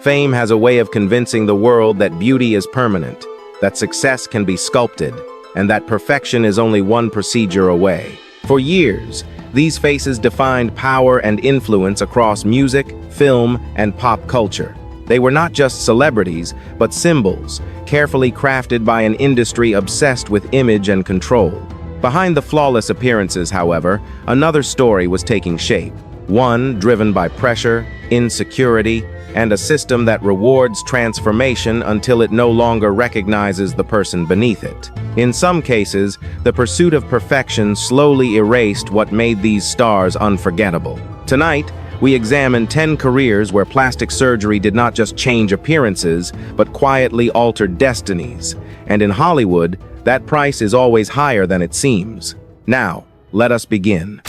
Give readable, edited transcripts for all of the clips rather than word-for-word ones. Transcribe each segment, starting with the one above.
Fame has a way of convincing the world that beauty is permanent, that success can be sculpted, and that perfection is only one procedure away. For years, these faces defined power and influence across music, film, and pop culture. They were not just celebrities, but symbols, carefully crafted by an industry obsessed with image and control. Behind the flawless appearances, however, another story was taking shape. One driven by pressure, insecurity, and a system that rewards transformation until it no longer recognizes the person beneath it. In some cases, the pursuit of perfection slowly erased what made these stars unforgettable. Tonight, we examine 10 careers where plastic surgery did not just change appearances, but quietly altered destinies. And in Hollywood, that price is always higher than it seems. Now, let us begin.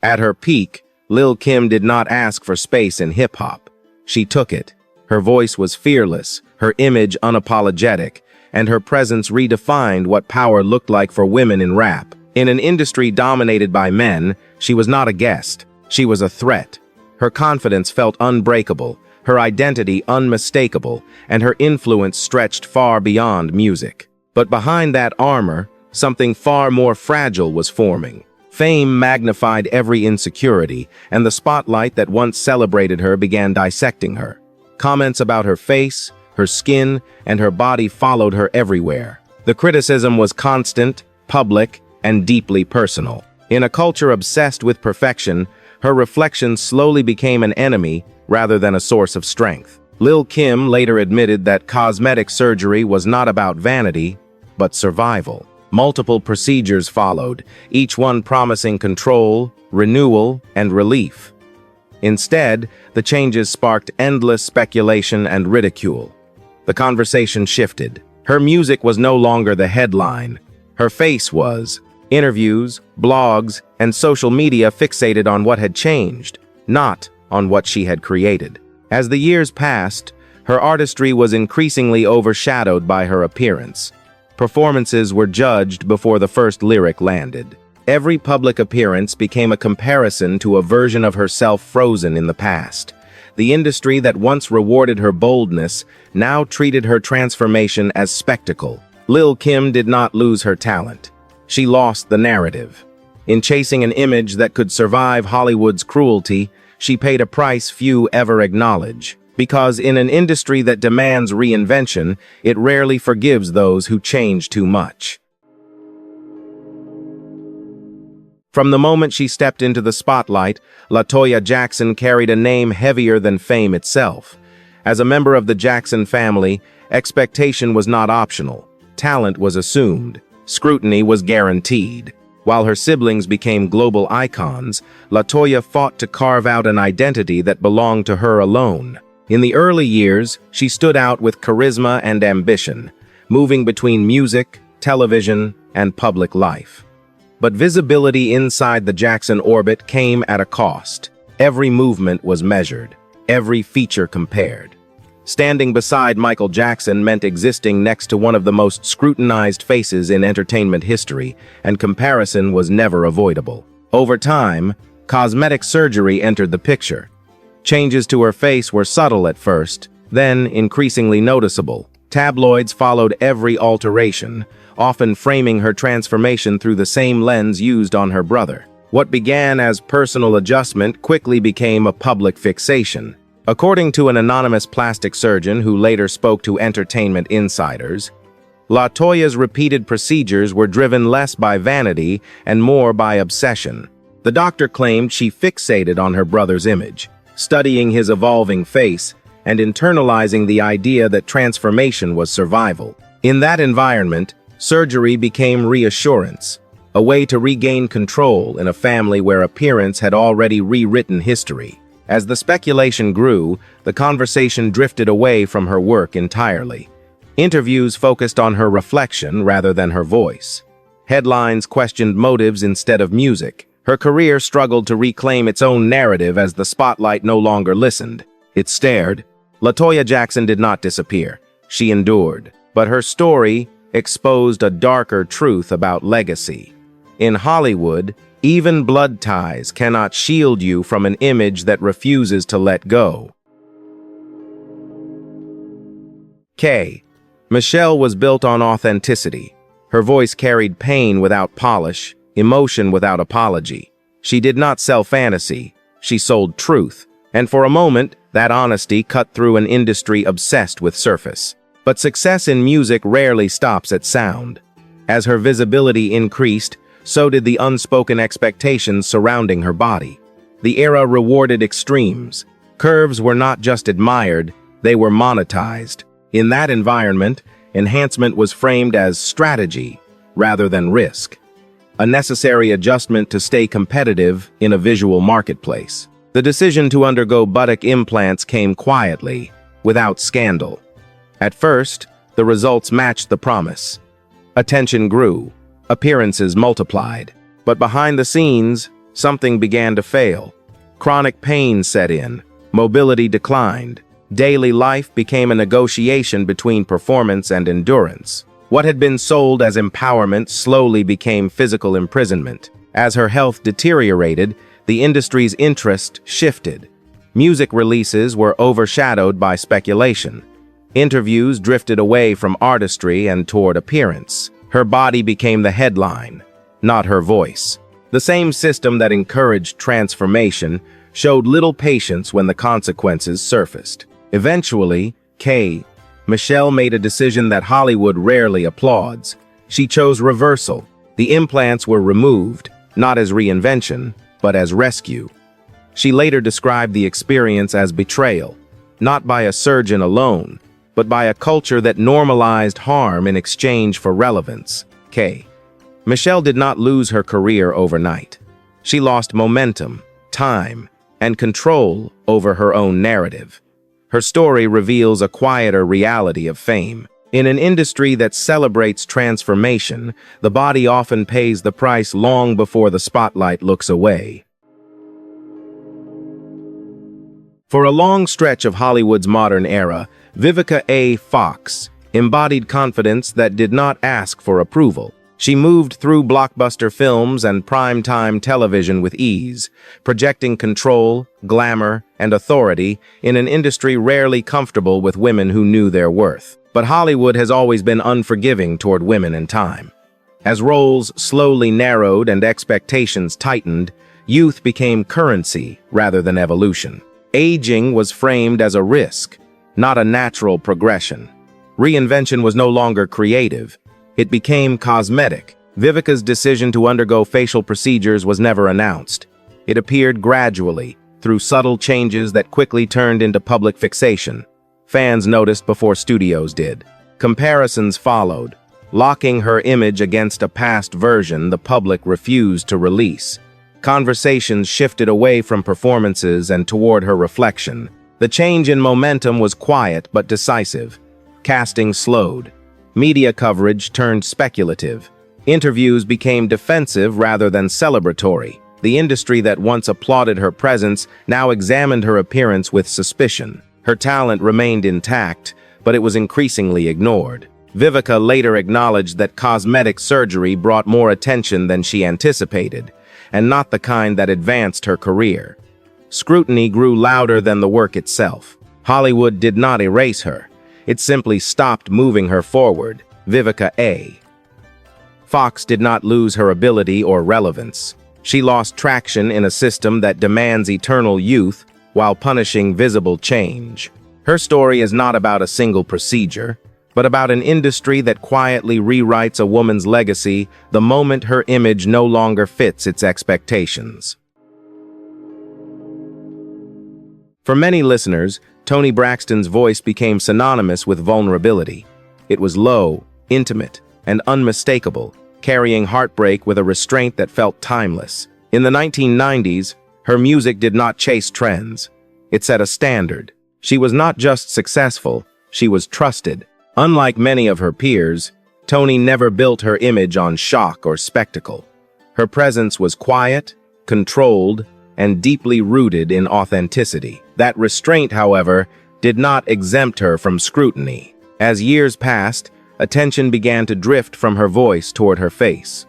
At her peak, Lil Kim did not ask for space in hip-hop. She took it. Her voice was fearless, her image unapologetic, and her presence redefined what power looked like for women in rap. In an industry dominated by men, she was not a guest. She was a threat. Her confidence felt unbreakable, her identity unmistakable, and her influence stretched far beyond music. But behind that armor, something far more fragile was forming. Fame magnified every insecurity, and the spotlight that once celebrated her began dissecting her. Comments about her face, her skin, and her body followed her everywhere. The criticism was constant, public, and deeply personal. In a culture obsessed with perfection, her reflection slowly became an enemy rather than a source of strength. Lil Kim later admitted that cosmetic surgery was not about vanity, but survival. Multiple procedures followed, each one promising control, renewal, and relief. Instead, the changes sparked endless speculation and ridicule. The conversation shifted. Her music was no longer the headline. Her face was. Interviews, blogs, and social media fixated on what had changed, not on what she had created. As the years passed, her artistry was increasingly overshadowed by her appearance. Performances were judged before the first lyric landed. Every public appearance became a comparison to a version of herself frozen in the past. The industry that once rewarded her boldness now treated her transformation as spectacle. Lil Kim did not lose her talent. She lost the narrative. In chasing an image that could survive Hollywood's cruelty, she paid a price few ever acknowledge. Because in an industry that demands reinvention, it rarely forgives those who change too much. From the moment she stepped into the spotlight, LaToya Jackson carried a name heavier than fame itself. As a member of the Jackson family, expectation was not optional. Talent was assumed. Scrutiny was guaranteed. While her siblings became global icons, LaToya fought to carve out an identity that belonged to her alone. In the early years, she stood out with charisma and ambition, moving between music, television, and public life. But visibility inside the Jackson orbit came at a cost. Every movement was measured, every feature compared. Standing beside Michael Jackson meant existing next to one of the most scrutinized faces in entertainment history, and comparison was never avoidable. Over time, cosmetic surgery entered the picture. Changes to her face were subtle at first, then increasingly noticeable. Tabloids followed every alteration, often framing her transformation through the same lens used on her brother. What began as personal adjustment quickly became a public fixation. According to an anonymous plastic surgeon who later spoke to Entertainment Insiders, LaToya's repeated procedures were driven less by vanity and more by obsession. The doctor claimed she fixated on her brother's image, studying his evolving face and internalizing the idea that transformation was survival. In that environment, surgery became reassurance, a way to regain control in a family where appearance had already rewritten history. As the speculation grew, the conversation drifted away from her work entirely. Interviews focused on her reflection rather than her voice. Headlines questioned motives instead of music. Her career struggled to reclaim its own narrative as the spotlight no longer listened. It stared. LaToya Jackson did not disappear. She endured. But her story exposed a darker truth about legacy. In Hollywood, Even blood ties cannot shield you from an image that refuses to let go. K. Michelle was built on authenticity. Her voice carried pain without polish, emotion without apology. She did not sell fantasy, she sold truth. And for a moment, that honesty cut through an industry obsessed with surface. But success in music rarely stops at sound. As her visibility increased, so did the unspoken expectations surrounding her body. The era rewarded extremes. Curves were not just admired, they were monetized. In that environment, enhancement was framed as strategy rather than risk, a necessary adjustment to stay competitive in a visual marketplace. The decision to undergo buttock implants came quietly, without scandal. At first, the results matched the promise. Attention grew, appearances multiplied, but behind the scenes, something began to fail. Chronic pain set in, mobility declined. Daily life became a negotiation between performance and endurance. What had been sold as empowerment slowly became physical imprisonment. As her health deteriorated, the industry's interest shifted. Music releases were overshadowed by speculation. Interviews drifted away from artistry and toward appearance. Her body became the headline, not her voice. The same system that encouraged transformation showed little patience when the consequences surfaced. Eventually, Michelle made a decision that Hollywood rarely applauds. She chose reversal. The implants were removed, not as reinvention, but as rescue. She later described the experience as betrayal, not by a surgeon alone, but by a culture that normalized harm in exchange for relevance. Michelle did not lose her career overnight. She lost momentum, time, and control over her own narrative. Her story reveals a quieter reality of fame. In an industry that celebrates transformation, the body often pays the price long before the spotlight looks away. For a long stretch of Hollywood's modern era, Vivica A. Fox embodied confidence that did not ask for approval. She moved through blockbuster films and prime-time television with ease, projecting control, glamour, and authority in an industry rarely comfortable with women who knew their worth. But Hollywood has always been unforgiving toward women in time. As roles slowly narrowed and expectations tightened, youth became currency rather than evolution. Aging was framed as a risk, not a natural progression. Reinvention was no longer creative. It became cosmetic. Vivica's decision to undergo facial procedures was never announced. It appeared gradually, through subtle changes that quickly turned into public fixation. Fans noticed before studios did. Comparisons followed. Locking her image against a past version the public refused to release. Conversations shifted away from performances and toward her reflection. The change in momentum was quiet but decisive. Casting slowed. Media coverage turned speculative. Interviews became defensive rather than celebratory. The industry that once applauded her presence now examined her appearance with suspicion. Her talent remained intact, but it was increasingly ignored. Vivica later acknowledged that cosmetic surgery brought more attention than she anticipated, and not the kind that advanced her career. Scrutiny grew louder than the work itself. Hollywood did not erase her. It simply stopped moving her forward. Vivica A. Fox did not lose her ability or relevance. She lost traction in a system that demands eternal youth while punishing visible change. Her story is not about a single procedure, but about an industry that quietly rewrites a woman's legacy the moment her image no longer fits its expectations. For many listeners, Toni Braxton's voice became synonymous with vulnerability. It was low, intimate, and unmistakable, carrying heartbreak with a restraint that felt timeless. In the 1990s, her music did not chase trends. It set a standard. She was not just successful, she was trusted. Unlike many of her peers, Toni never built her image on shock or spectacle. Her presence was quiet, controlled, and deeply rooted in authenticity. That restraint, however, did not exempt her from scrutiny. As years passed, attention began to drift from her voice toward her face.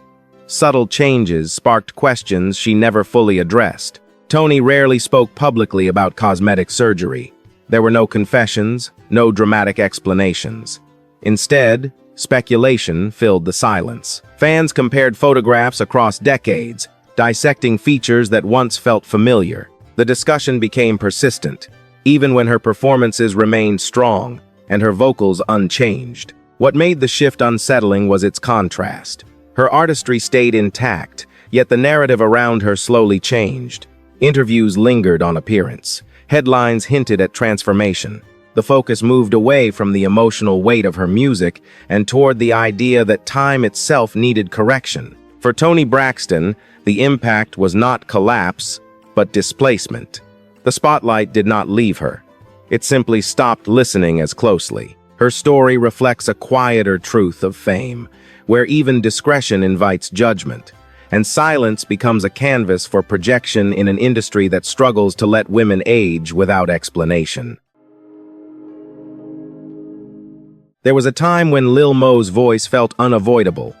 subtle changes sparked questions she never fully addressed. Toni rarely spoke publicly about cosmetic surgery. There were no confessions, no dramatic explanations. Instead, speculation filled the silence. Fans compared photographs across decades, dissecting features that once felt familiar. The discussion became persistent, even when her performances remained strong and her vocals unchanged. What made the shift unsettling was its contrast. Her artistry stayed intact, yet the narrative around her slowly changed. Interviews lingered on appearance. Headlines hinted at transformation. The focus moved away from the emotional weight of her music and toward the idea that time itself needed correction. For Toni Braxton, the impact was not collapse, but displacement. The spotlight did not leave her. It simply stopped listening as closely. Her story reflects a quieter truth of fame, where even discretion invites judgment, and silence becomes a canvas for projection in an industry that struggles to let women age without explanation. There was a time when Lil Mo's voice felt unavoidable.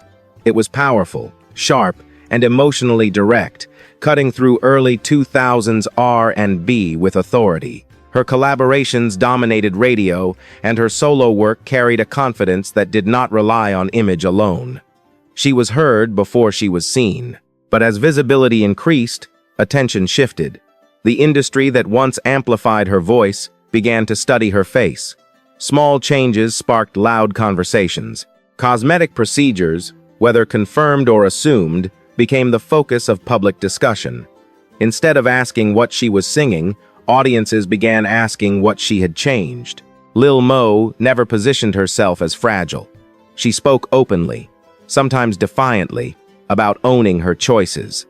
It was powerful, sharp, and emotionally direct, cutting through early 2000s R&B with authority. Her collaborations dominated radio, and her solo work carried a confidence that did not rely on image alone. She was heard before she was seen. But as visibility increased, attention shifted. The industry that once amplified her voice began to study her face. Small changes sparked loud conversations. Cosmetic procedures, whether confirmed or assumed, became the focus of public discussion. Instead of asking what she was singing, audiences began asking what she had changed. Lil Mo never positioned herself as fragile. She spoke openly, sometimes defiantly, about owning her choices.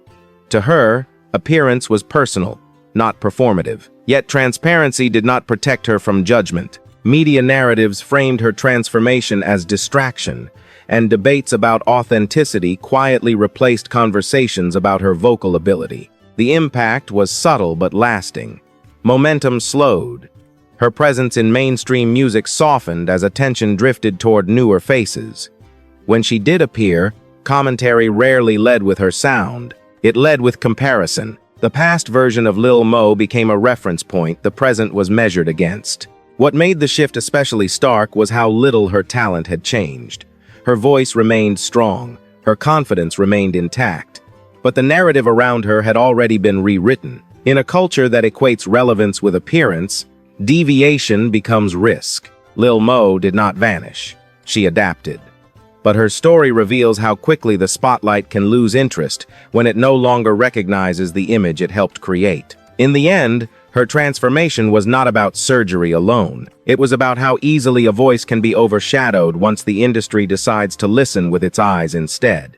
To her, appearance was personal, not performative. Yet transparency did not protect her from judgment. Media narratives framed her transformation as distraction, and debates about authenticity quietly replaced conversations about her vocal ability. The impact was subtle but lasting. Momentum slowed. Her presence in mainstream music softened as attention drifted toward newer faces. When she did appear, commentary rarely led with her sound. It led with comparison. The past version of Lil Mo became a reference point the present was measured against. What made the shift especially stark was how little her talent had changed. Her voice remained strong, her confidence remained intact, but the narrative around her had already been rewritten. In a culture that equates relevance with appearance, deviation becomes risk. Lil Mo did not vanish. She adapted. But her story reveals how quickly the spotlight can lose interest when it no longer recognizes the image it helped create. In the end, her transformation was not about surgery alone. It was about how easily a voice can be overshadowed once the industry decides to listen with its eyes instead.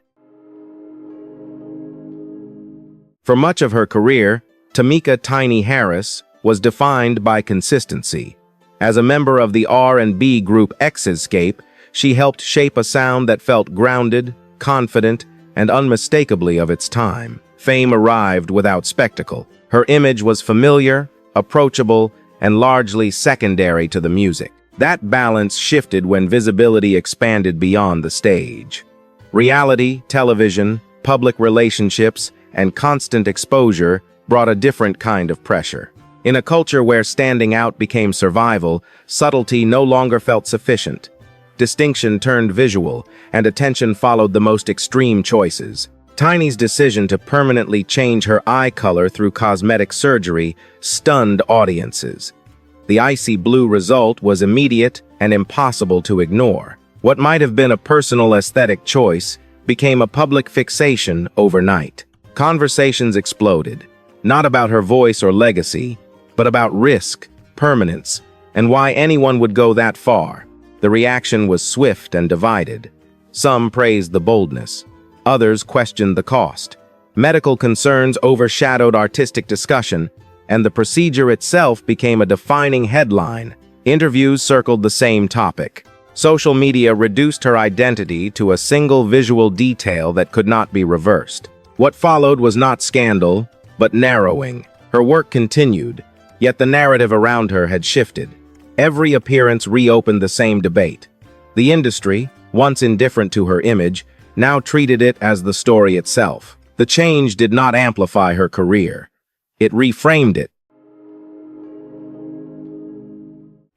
For much of her career, Tamika "Tiny" Harris was defined by consistency. As a member of the R&B group Xscape, she helped shape a sound that felt grounded, confident, and unmistakably of its time. Fame arrived without spectacle. Her image was familiar, approachable, and largely secondary to the music. That balance shifted when visibility expanded beyond the stage. Reality, television, public relationships, and constant exposure brought a different kind of pressure. In a culture where standing out became survival, subtlety no longer felt sufficient. Distinction turned visual, and attention followed the most extreme choices. Tiny's decision to permanently change her eye color through cosmetic surgery stunned audiences. The icy blue result was immediate and impossible to ignore. What might have been a personal aesthetic choice became a public fixation overnight. Conversations exploded, not about her voice or legacy, but about risk, permanence, and why anyone would go that far. The reaction was swift and divided. Some praised the boldness. Others questioned the cost. Medical concerns overshadowed artistic discussion, and the procedure itself became a defining headline. Interviews circled the same topic. Social media reduced her identity to a single visual detail that could not be reversed. What followed was not scandal, but narrowing. Her work continued, yet the narrative around her had shifted. Every appearance reopened the same debate. The industry, once indifferent to her image, now treated it as the story itself. The change did not amplify her career. It reframed it.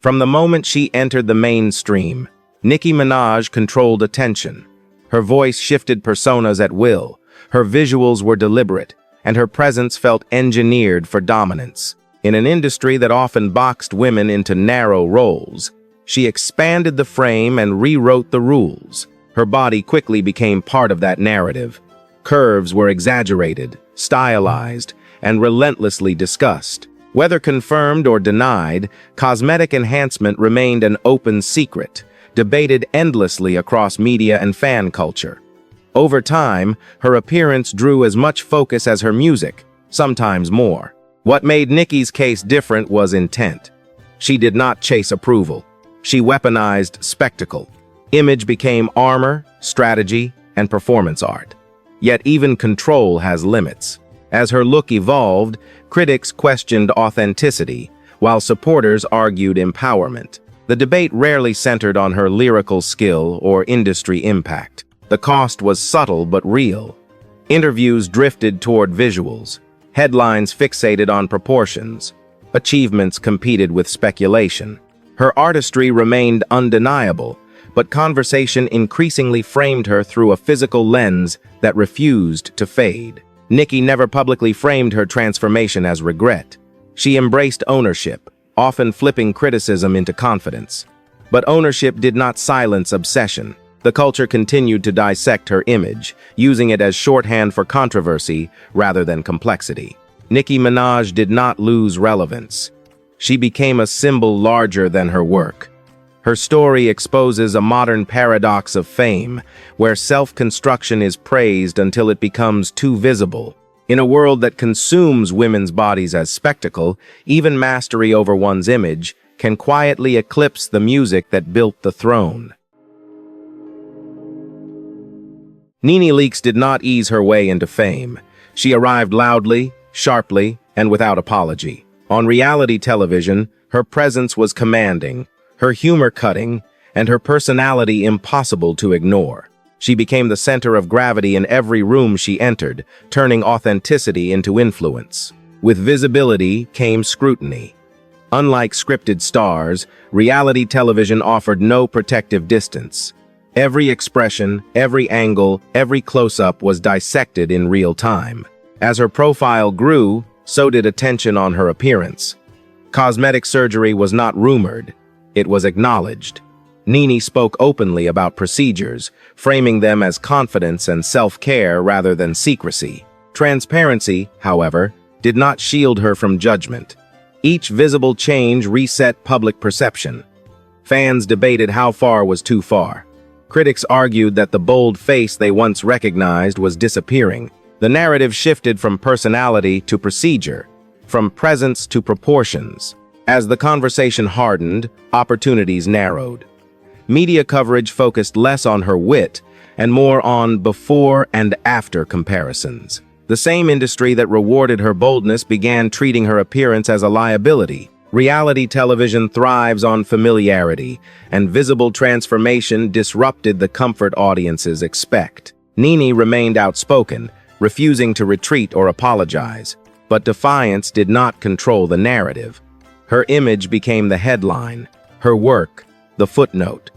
From the moment she entered the mainstream, Nicki Minaj controlled attention. Her voice shifted personas at will, her visuals were deliberate, and her presence felt engineered for dominance. In an industry that often boxed women into narrow roles, she expanded the frame and rewrote the rules. Her body quickly became part of that narrative. Curves were exaggerated, stylized, and relentlessly discussed. Whether confirmed or denied, cosmetic enhancement remained an open secret, debated endlessly across media and fan culture. Over time, her appearance drew as much focus as her music, sometimes more. What made Nicki's case different was intent. She did not chase approval. She weaponized spectacle. Image became armor, strategy, and performance art. Yet even control has limits. As her look evolved, critics questioned authenticity, while supporters argued empowerment. The debate rarely centered on her lyrical skill or industry impact. The cost was subtle but real. Interviews drifted toward visuals. Headlines fixated on proportions. Achievements competed with speculation. Her artistry remained undeniable, but conversation increasingly framed her through a physical lens that refused to fade. Nicki never publicly framed her transformation as regret. She embraced ownership, often flipping criticism into confidence. But ownership did not silence obsession. The culture continued to dissect her image, using it as shorthand for controversy rather than complexity. Nicki Minaj did not lose relevance. She became a symbol larger than her work. Her story exposes a modern paradox of fame, where self-construction is praised until it becomes too visible. In a world that consumes women's bodies as spectacle, even mastery over one's image can quietly eclipse the music that built the throne. NeNe leaks did not ease her way into fame. She arrived loudly, sharply, and without apology. On reality television, her presence was commanding, her humor cutting, and her personality impossible to ignore. She became the center of gravity in every room she entered, turning authenticity into influence. With visibility came scrutiny. Unlike scripted stars, reality television offered no protective distance. Every expression, every angle, every close-up was dissected in real time. As her profile grew, so did attention on her appearance. Cosmetic surgery was not rumored, it was acknowledged. NeNe spoke openly about procedures, framing them as confidence and self-care rather than secrecy. Transparency, however, did not shield her from judgment. Each visible change reset public perception. Fans debated how far was too far. Critics argued that the bold face they once recognized was disappearing. The narrative shifted from personality to procedure, from presence to proportions. As the conversation hardened, opportunities narrowed. Media coverage focused less on her wit and more on before and after comparisons. The same industry that rewarded her boldness began treating her appearance as a liability. Reality television thrives on familiarity, and visible transformation disrupted the comfort audiences expect. NeNe remained outspoken, refusing to retreat or apologize, but defiance did not control the narrative. Her image became the headline, her work, the footnote.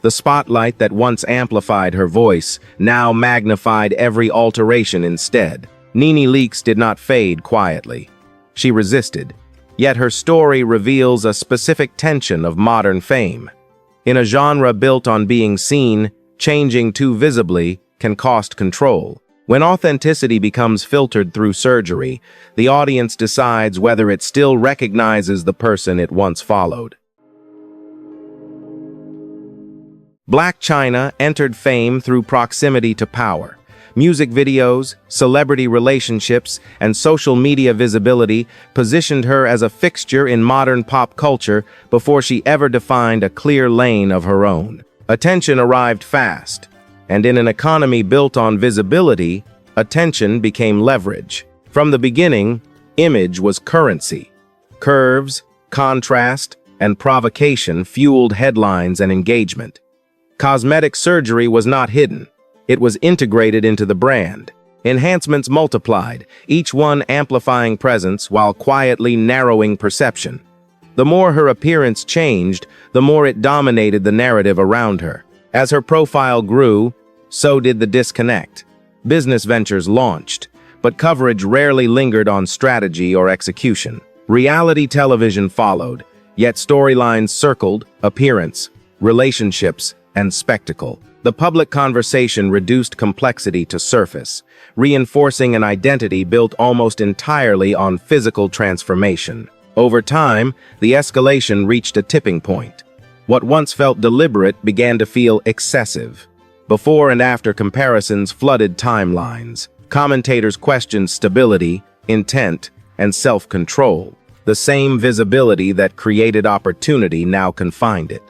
The spotlight that once amplified her voice now magnified every alteration instead. NeNe leaks did not fade quietly. She resisted. Yet her story reveals a specific tension of modern fame. In a genre built on being seen, changing too visibly can cost control. When authenticity becomes filtered through surgery, the audience decides whether it still recognizes the person it once followed. Blac Chyna entered fame through proximity to power. Music videos, celebrity relationships, and social media visibility positioned her as a fixture in modern pop culture before she ever defined a clear lane of her own. Attention arrived fast, and in an economy built on visibility, attention became leverage. From the beginning, image was currency. Curves, contrast, and provocation fueled headlines and engagement. Cosmetic surgery was not hidden. It was integrated into the brand. Enhancements multiplied, each one amplifying presence while quietly narrowing perception. The more her appearance changed, the more it dominated the narrative around her. As her profile grew, so did the disconnect. Business ventures launched, but coverage rarely lingered on strategy or execution. Reality television followed, yet storylines circled appearance, relationships, and spectacle. The public conversation reduced complexity to surface, reinforcing an identity built almost entirely on physical transformation. Over time, the escalation reached a tipping point. What once felt deliberate began to feel excessive. Before and after comparisons flooded timelines. Commentators questioned stability, intent, and self-control. The same visibility that created opportunity now confined it.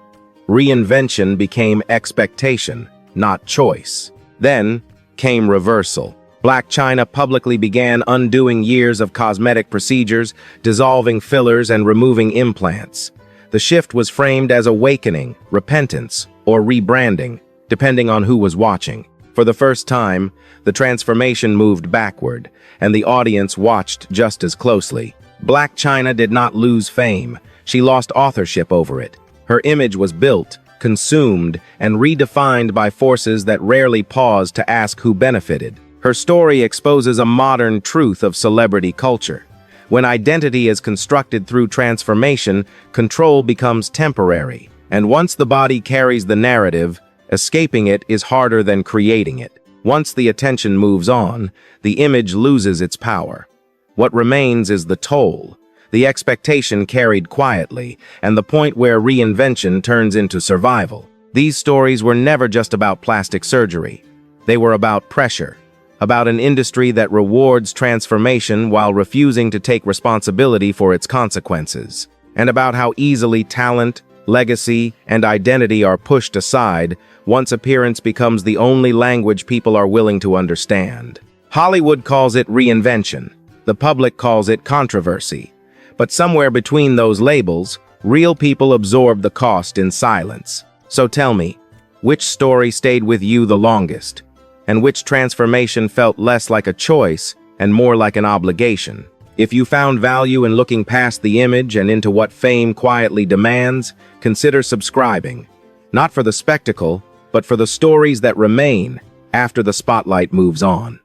Reinvention became expectation, not choice. Then came reversal. Blac Chyna publicly began undoing years of cosmetic procedures, dissolving fillers and removing implants. The shift was framed as awakening, repentance, or rebranding, depending on who was watching. For the first time, the transformation moved backward, and the audience watched just as closely. Blac Chyna did not lose fame. She lost authorship over it. Her image was built, consumed, and redefined by forces that rarely paused to ask who benefited. Her story exposes a modern truth of celebrity culture. When identity is constructed through transformation, control becomes temporary. And once the body carries the narrative, escaping it is harder than creating it. Once the attention moves on, the image loses its power. What remains is the toll, the expectation carried quietly, and the point where reinvention turns into survival. These stories were never just about plastic surgery. They were about pressure, about an industry that rewards transformation while refusing to take responsibility for its consequences, and about how easily talent, legacy, and identity are pushed aside once appearance becomes the only language people are willing to understand. Hollywood calls it reinvention. The public calls it controversy. But somewhere between those labels, real people absorb the cost in silence. So tell me, which story stayed with you the longest? And which transformation felt less like a choice and more like an obligation? If you found value in looking past the image and into what fame quietly demands, consider subscribing. Not for the spectacle, but for the stories that remain after the spotlight moves on.